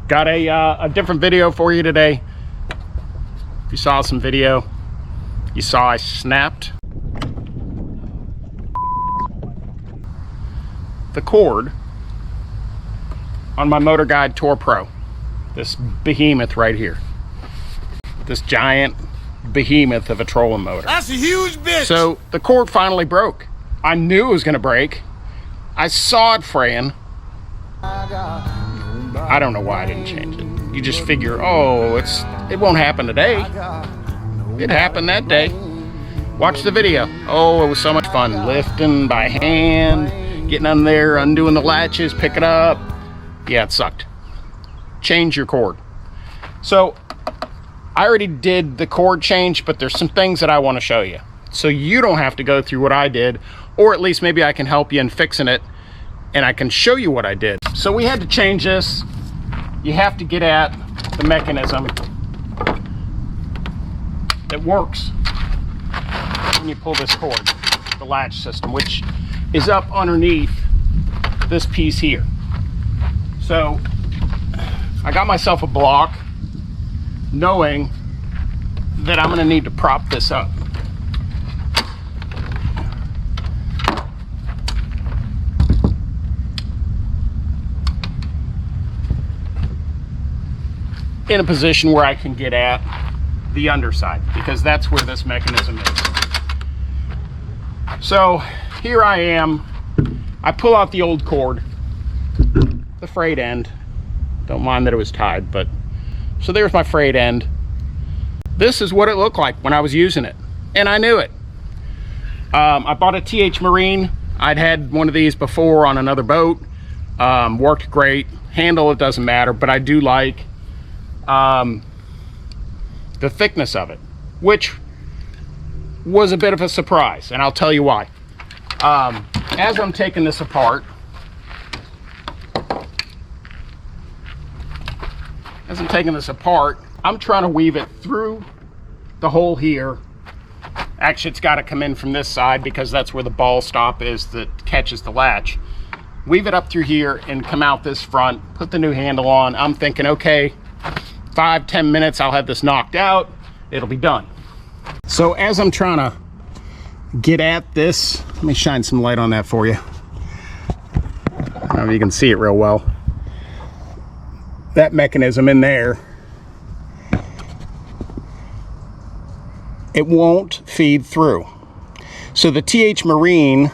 Got a different video for you today. If you saw some video, you saw I snapped the cord on my Motorguide Tour Pro. This behemoth right here. This giant behemoth of a trolling motor. That's a huge bitch! So the cord finally broke. I knew it was gonna break. I saw it fraying. I don't know why I didn't change it. You just figure, oh, it won't happen today. It happened that day. Watch the video. Oh, it was so much fun. Lifting by hand, getting on there, undoing the latches, pick it up. Yeah, it sucked. Change your cord. So I already did the cord change, but there's some things that I want to show you. So you don't have to go through what I did, or at least maybe I can help you in fixing it and I can show you what I did. So we had to change this. You have to get at the mechanism that works when you pull this cord, the latch system, which is up underneath this piece here. So I got myself a block knowing that I'm gonna need to prop this up. In a position where I can get at the underside, because that's where this mechanism is. So here I am. I pull out the old cord, the frayed end. Don't mind that it was tied, but so there's my frayed end. This is what it looked like when I was using it, and I knew it. I bought a TH Marine. I'd had one of these before on another boat. Worked great. Handle, it doesn't matter, but I do like the thickness of it, which was a bit of a surprise, and I'll tell you why. As I'm taking this apart, I'm trying to weave it through the hole here. Actually, it's got to come in from this side because that's where the ball stop is that catches the latch. Weave it up through here and come out this front, put the new handle on. I'm thinking, okay, 5-10 minutes, I'll have this knocked out, it'll be done. So as I'm trying to get at this, let me shine some light on that for you. I don't know if you can see it real well. That mechanism in there, it won't feed through. So the TH Marine,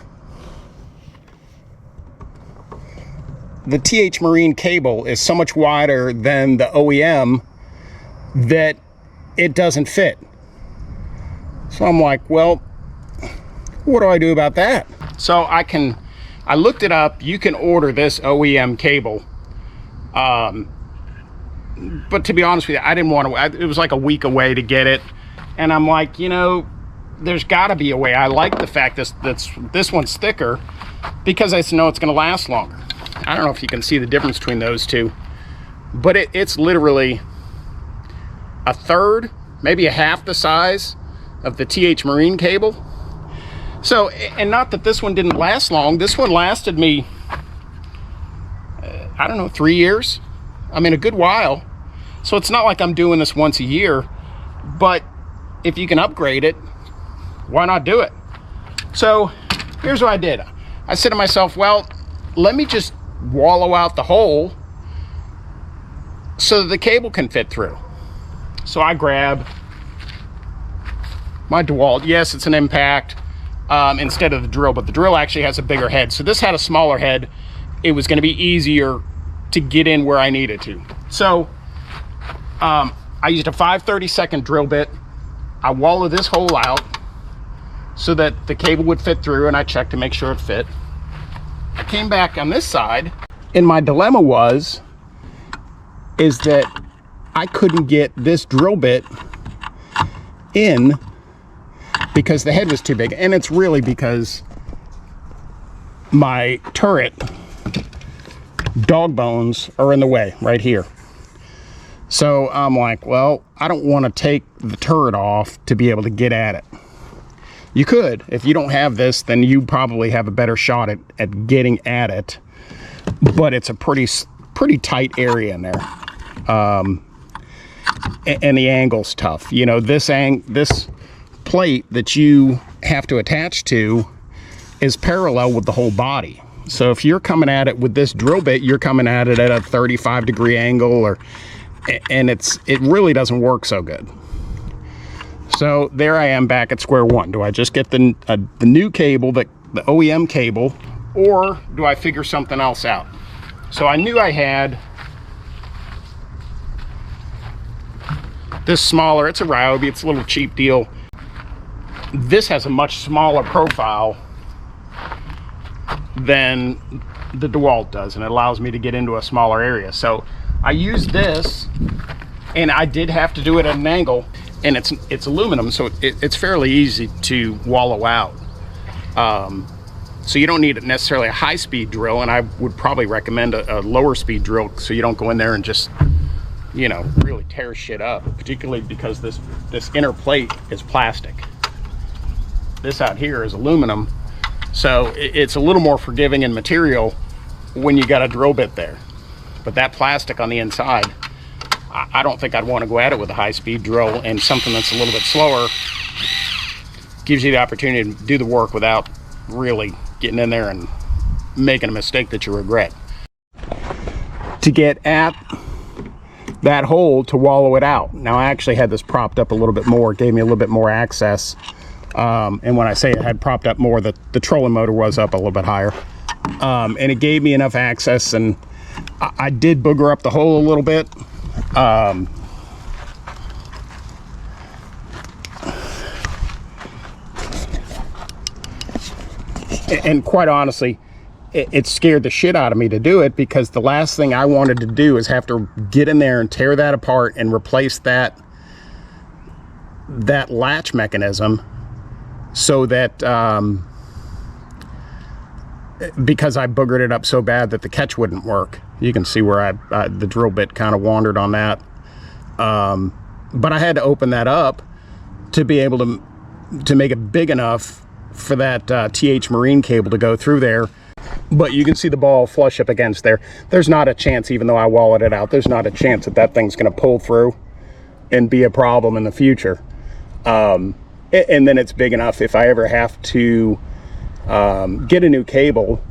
cable is so much wider than the OEM that it doesn't fit. So I'm like, well, what do I do about that? So I looked it up. You can order this OEM cable. But to be honest with you, I didn't want to, it was like a week away to get it. And I'm like, you know, there's gotta be a way. I like the fact this one's thicker because I know it's gonna last longer. I don't know if you can see the difference between those two, but it's literally a third, maybe a half the size of the TH Marine cable. So, and not that this one didn't last long. This one lasted me, I don't know, 3 years. I mean, a good while. So it's not like I'm doing this once a year, but if you can upgrade it, why not do it? So here's what I did. I said to myself, well, let me just wallow out the hole so that the cable can fit through. So I grab my DeWalt. Yes, it's an impact instead of the drill, but the drill actually has a bigger head. So this had a smaller head. It was going to be easier to get in where I needed to. So I used a 5/32 drill bit. I wallowed this hole out so that the cable would fit through, and I checked to make sure it fit. I came back on this side, and my dilemma is that I couldn't get this drill bit in because the head was too big. And it's really because my turret dog bones are in the way right here. So I'm like, well, I don't want to take the turret off to be able to get at it. You could. If you don't have this, then you probably have a better shot at getting at it. But it's a pretty tight area in there. And the angle's tough. You know, this plate that you have to attach to is parallel with the whole body. So if you're coming at it with this drill bit, you're coming at it at a 35-degree angle, and it really doesn't work so good. So there I am back at square one. Do I just get the new cable, the OEM cable, or do I figure something else out? So I knew I had this smaller, it's a Ryobi, it's a little cheap deal. This has a much smaller profile than the DeWalt does, and it allows me to get into a smaller area. So I used this, and I did have to do it at an angle, and it's aluminum, so it's fairly easy to wallow out. So you don't need necessarily a high-speed drill, and I would probably recommend a lower speed drill so you don't go in there and just, you know, really tear shit up, particularly because this inner plate is plastic. This out here is aluminum, so it's a little more forgiving in material when you got a drill bit there. But that plastic on the inside, I don't think I'd want to go at it with a high-speed drill, and something that's a little bit slower gives you the opportunity to do the work without really getting in there and making a mistake that you regret. To get at that hole to wallow it out. Now I actually had this propped up a little bit more. It gave me a little bit more access. And when I say it had propped up more, the trolling motor was up a little bit higher. And it gave me enough access, and I did booger up the hole a little bit. And quite honestly, it scared the shit out of me to do it, because the last thing I wanted to do is have to get in there and tear that apart and replace that latch mechanism, so that because I boogered it up so bad that the catch wouldn't work. You can see where the drill bit kind of wandered on that. But I had to open that up to be able to make it big enough for that TH Marine cable to go through there. But you can see the ball flush up against there. There's not a chance, even though I wallowed it out, there's not a chance that thing's going to pull through and be a problem in the future. And then it's big enough, if I ever have to get a new cable,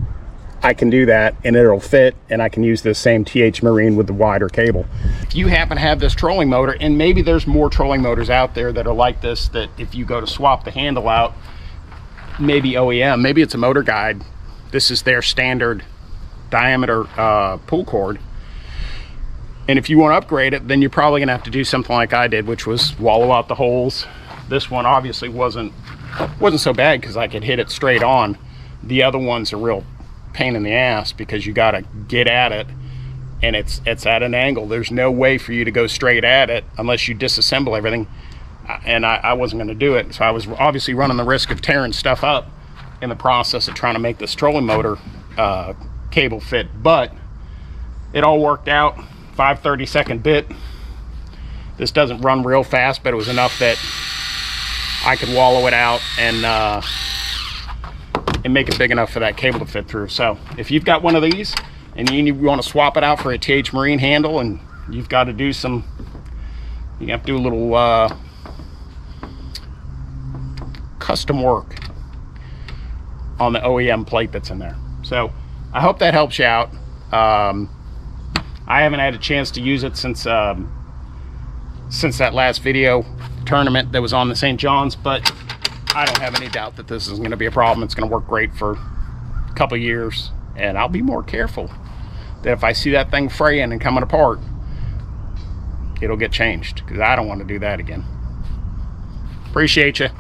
I can do that and it'll fit, and I can use this same TH Marine with the wider cable. If you happen to have this trolling motor, and maybe there's more trolling motors out there that are like this, that if you go to swap the handle out, maybe OEM, maybe it's a Motorguide, this is their standard diameter pull cord, and if you want to upgrade it, then you're probably gonna have to do something like I did, which was wallow out the holes. This one obviously wasn't so bad because I could hit it straight on. The other one's a real pain in the ass because you got to get at it, and it's at an angle. There's no way for you to go straight at it unless you disassemble everything, and I wasn't going to do it. So I was obviously running the risk of tearing stuff up in the process of trying to make this trolling motor cable fit, but it all worked out. 5/32 bit. This doesn't run real fast, but it was enough that I could wallow it out and make it big enough for that cable to fit through. So if you've got one of these and you want to swap it out for a TH Marine handle, and you've got to do you have to do a little custom work on the OEM plate that's in there. So I hope that helps you out. I haven't had a chance to use it since that last video tournament that was on the St. John's, but I don't have any doubt that this is going to be a problem. It's going to work great for a couple of years, and I'll be more careful that if I see that thing fraying and coming apart, it'll get changed, because I don't want to do that again. Appreciate you.